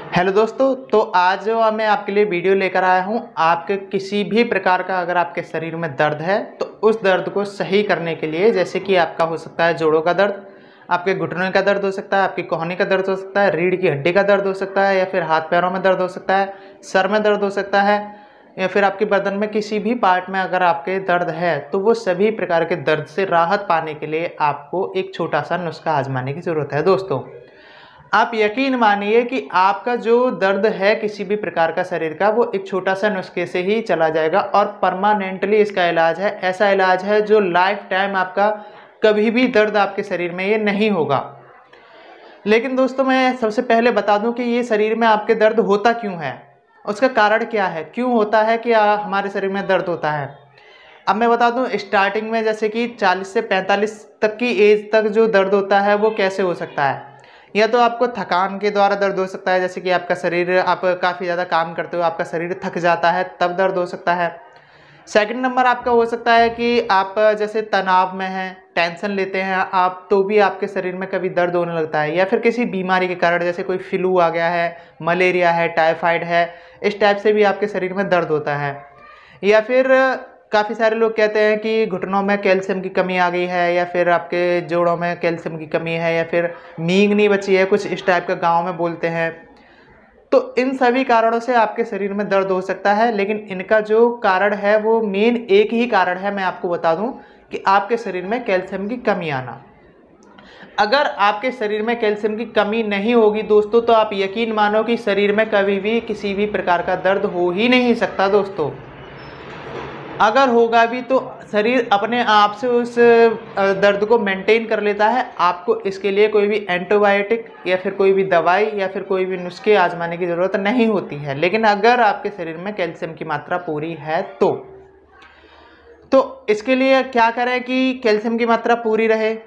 Hello दोस्तों, तो आज जो मैं आपके लिए वीडियो लेकर आया हूँ। आपके किसी भी प्रकार का अगर आपके शरीर में दर्द है तो उस दर्द को सही करने के लिए, जैसे कि आपका हो सकता है जोड़ों का दर्द, आपके घुटनों का दर्द हो सकता है, आपकी कोहनी का दर्द हो सकता है, रीढ़ की हड्डी का दर्द हो सकता है, या फिर हाथ पैरों में दर्द हो सकता है, सर में दर्द हो सकता है, या फिर आपके बदन में किसी भी पार्ट में अगर आपके दर्द है, तो वो सभी प्रकार के दर्द से राहत पाने के लिए आपको एक छोटा सा नुस्खा आजमाने की ज़रूरत है। दोस्तों, आप यकीन मानिए कि आपका जो दर्द है किसी भी प्रकार का शरीर का, वो एक छोटा सा नुस्खे से ही चला जाएगा और परमानेंटली इसका इलाज है। ऐसा इलाज है जो लाइफ टाइम आपका कभी भी दर्द आपके शरीर में ये नहीं होगा। लेकिन दोस्तों, मैं सबसे पहले बता दूं कि ये शरीर में आपके दर्द होता क्यों है, उसका कारण क्या है, क्यों होता है कि हमारे शरीर में दर्द होता है। अब मैं बता दूं, स्टार्टिंग में जैसे कि 40 से 45 तक की एज तक जो दर्द होता है वो कैसे हो सकता है। या तो आपको थकान के द्वारा दर्द हो सकता है, जैसे कि आपका शरीर, आप काफ़ी ज़्यादा काम करते हो, आपका शरीर थक जाता है, तब दर्द हो सकता है। सेकंड नंबर आपका हो सकता है कि आप जैसे तनाव में हैं, टेंशन लेते हैं आप, तो भी आपके शरीर में कभी दर्द होने लगता है। या फिर किसी बीमारी के कारण, जैसे कोई फ्लू आ गया है, मलेरिया है, टाइफाइड है, इस टाइप से भी आपके शरीर में दर्द होता है। या फिर काफ़ी सारे लोग कहते हैं कि घुटनों में कैल्शियम की कमी आ गई है, या फिर आपके जोड़ों में कैल्शियम की कमी है, या फिर नींद नहीं बची है, कुछ इस टाइप का गाँव में बोलते हैं। तो इन सभी कारणों से आपके शरीर में दर्द हो सकता है, लेकिन इनका जो कारण है वो मेन एक ही कारण है। मैं आपको बता दूं कि आपके शरीर में कैल्शियम की कमी आना। अगर आपके शरीर में कैल्शियम की कमी नहीं होगी दोस्तों, तो आप यकीन मानो कि शरीर में कभी भी किसी भी प्रकार का दर्द हो ही नहीं सकता। दोस्तों, अगर होगा भी तो शरीर अपने आप से उस दर्द को मेंटेन कर लेता है। आपको इसके लिए कोई भी एंटीबायोटिक या फिर कोई भी दवाई या फिर कोई भी नुस्खे आजमाने की ज़रूरत नहीं होती है। लेकिन अगर आपके शरीर में कैल्शियम की मात्रा पूरी है तो इसके लिए क्या करें कि कैल्शियम की मात्रा पूरी रहे।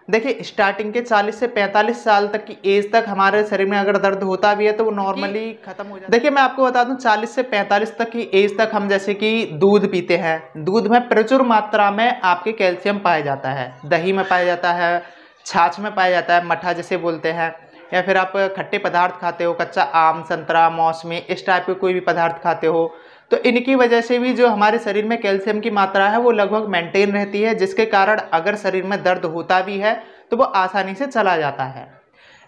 देखिए, स्टार्टिंग के 40 से 45 साल तक की एज तक हमारे शरीर में अगर दर्द होता भी है तो वो नॉर्मली खत्म हो जाता है। देखिए, मैं आपको बता दूं, 40 से 45 तक की एज तक हम जैसे कि दूध पीते हैं, दूध में प्रचुर मात्रा में आपके कैल्शियम पाया जाता है। दही में पाया जाता है, छाछ में पाया जाता है, मट्ठा जिसे बोलते हैं, या फिर आप खट्टे पदार्थ खाते हो, कच्चा आम, संतरा, मौसमी, इस टाइप के कोई भी पदार्थ खाते हो, तो इनकी वजह से भी जो हमारे शरीर में कैल्शियम की मात्रा है वो लगभग मेंटेन रहती है, जिसके कारण अगर शरीर में दर्द होता भी है तो वो आसानी से चला जाता है।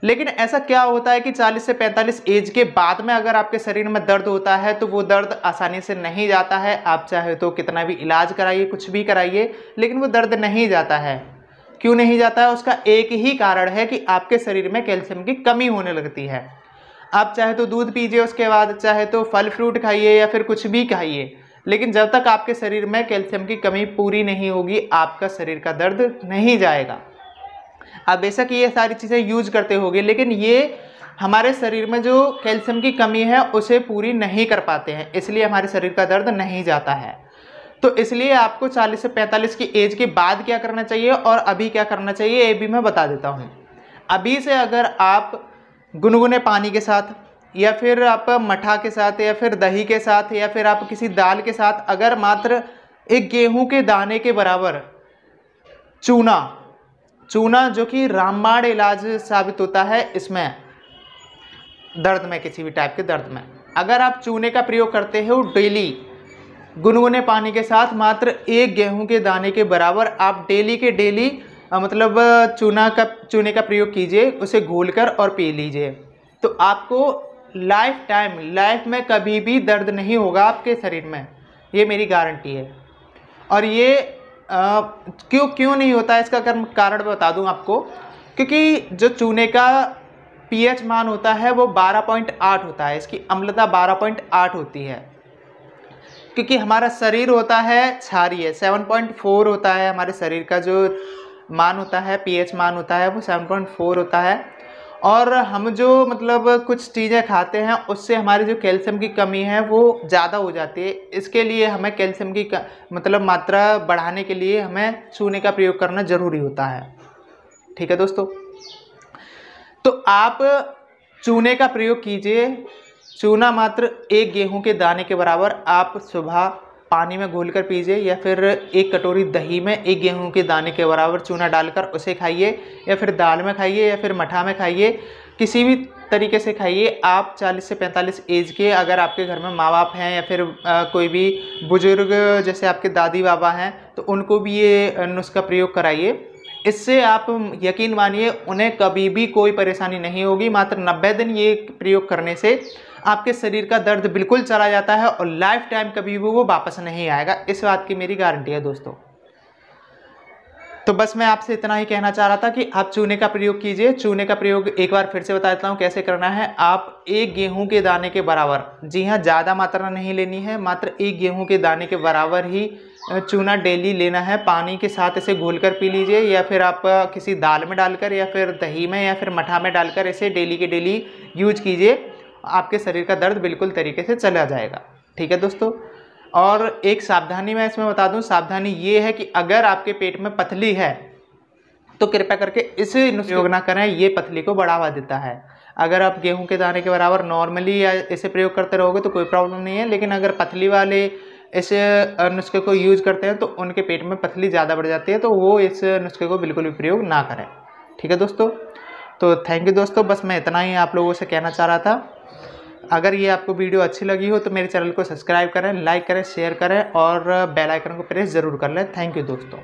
लेकिन ऐसा क्या होता है कि 40 से 45 एज के बाद में अगर आपके शरीर में दर्द होता है तो वो दर्द आसानी से नहीं जाता है। आप चाहे तो कितना भी इलाज कराइए, कुछ भी कराइए, लेकिन वो दर्द नहीं जाता है। क्यों नहीं जाता है? उसका एक ही कारण है कि आपके शरीर में कैल्शियम की कमी होने लगती है। आप चाहे तो दूध पीजिए, उसके बाद चाहे तो फल फ्रूट खाइए या फिर कुछ भी खाइए, लेकिन जब तक आपके शरीर में कैल्शियम की कमी पूरी नहीं होगी, आपका शरीर का दर्द नहीं जाएगा। आप बेशक ये सारी चीज़ें यूज करते होंगे, लेकिन ये हमारे शरीर में जो कैल्शियम की कमी है उसे पूरी नहीं कर पाते हैं, इसलिए हमारे शरीर का दर्द नहीं जाता है। तो इसलिए आपको 40 से 45 की एज के बाद क्या करना चाहिए और अभी क्या करना चाहिए, ये भी मैं बता देता हूँ। अभी से अगर आप गुनगुने पानी के साथ, या फिर आप मठा के साथ, या फिर दही के साथ, या फिर आप किसी दाल के साथ अगर मात्र एक गेहूं के दाने के बराबर चूना जो कि रामबाण इलाज साबित होता है इसमें दर्द में, किसी भी टाइप के दर्द में, अगर आप चूने का प्रयोग करते हो डेली गुनगुने पानी के साथ, मात्र एक गेहूं के दाने के बराबर आप डेली के डेली मतलब चूने का प्रयोग कीजिए, उसे घोलकर और पी लीजिए, तो आपको लाइफ में कभी भी दर्द नहीं होगा आपके शरीर में, ये मेरी गारंटी है। और ये क्यों नहीं होता है, इसका कारण बता दूं आपको। क्योंकि जो चूने का पीएच मान होता है वो 12.8 होता है, इसकी अम्लता 12.8 होती है। क्योंकि हमारा शरीर होता है क्षारीय, 7.4 होता है हमारे शरीर का जो मान होता है, पीएच मान होता है वो 7.4 होता है। और हम जो मतलब कुछ चीज़ें खाते हैं उससे हमारी जो कैल्शियम की कमी है वो ज़्यादा हो जाती है। इसके लिए हमें कैल्शियम की मतलब मात्रा बढ़ाने के लिए हमें चूने का प्रयोग करना ज़रूरी होता है। ठीक है दोस्तों, तो आप चूने का प्रयोग कीजिए। चूना मात्र एक गेहूं के दाने के बराबर आप सुबह पानी में घोलकर पीजिए, या फिर एक कटोरी दही में एक गेहूं के दाने के बराबर चूना डालकर उसे खाइए, या फिर दाल में खाइए, या फिर मठा में खाइए। किसी भी तरीके से खाइए। आप 40 से 45 एज के अगर आपके घर में माँ बाप हैं या फिर कोई भी बुजुर्ग जैसे आपके दादी बाबा हैं तो उनको भी ये नुस्खा प्रयोग कराइए। इससे आप यकीन मानिए उन्हें कभी भी कोई परेशानी नहीं होगी। मात्र 90 दिन ये प्रयोग करने से आपके शरीर का दर्द बिल्कुल चला जाता है और लाइफ टाइम कभी भी वो वापस नहीं आएगा। इस बात की मेरी गारंटी है दोस्तों। तो बस मैं आपसे इतना ही कहना चाह रहा था कि आप चूने का प्रयोग कीजिए। चूने का प्रयोग एक बार फिर से बता देता हूँ कैसे करना है। आप एक गेहूं के दाने के बराबर, जी हाँ ज़्यादा मात्रा नहीं लेनी है, मात्र एक गेहूं के दाने के बराबर ही चूना डेली लेना है। पानी के साथ इसे घोलकर पी लीजिए या फिर आप किसी दाल में डालकर या फिर दही में या फिर मठा में डालकर इसे डेली के डेली यूज कीजिए। आपके शरीर का दर्द बिल्कुल तरीके से चला जाएगा। ठीक है दोस्तों। और एक सावधानी मैं इसमें बता दूं, सावधानी ये है कि अगर आपके पेट में पथली है तो कृपया करके इसे प्रयोग ना करें, ये पथली को बढ़ावा देता है। अगर आप गेहूं के दाने के बराबर नॉर्मली या इसे प्रयोग करते रहोगे तो कोई प्रॉब्लम नहीं है, लेकिन अगर पथली वाले इस नुस्खे को यूज करते हैं तो उनके पेट में पथली ज़्यादा बढ़ जाती है, तो वो इस नुस्खे को बिल्कुल भी प्रयोग ना करें। ठीक है दोस्तों। तो थैंक यू दोस्तों, बस मैं इतना ही आप लोगों से कहना चाह रहा था। अगर ये आपको वीडियो अच्छी लगी हो तो मेरे चैनल को सब्सक्राइब करें, लाइक करें, शेयर करें और बेल आइकन को प्रेस ज़रूर कर लें। थैंक यू दोस्तों।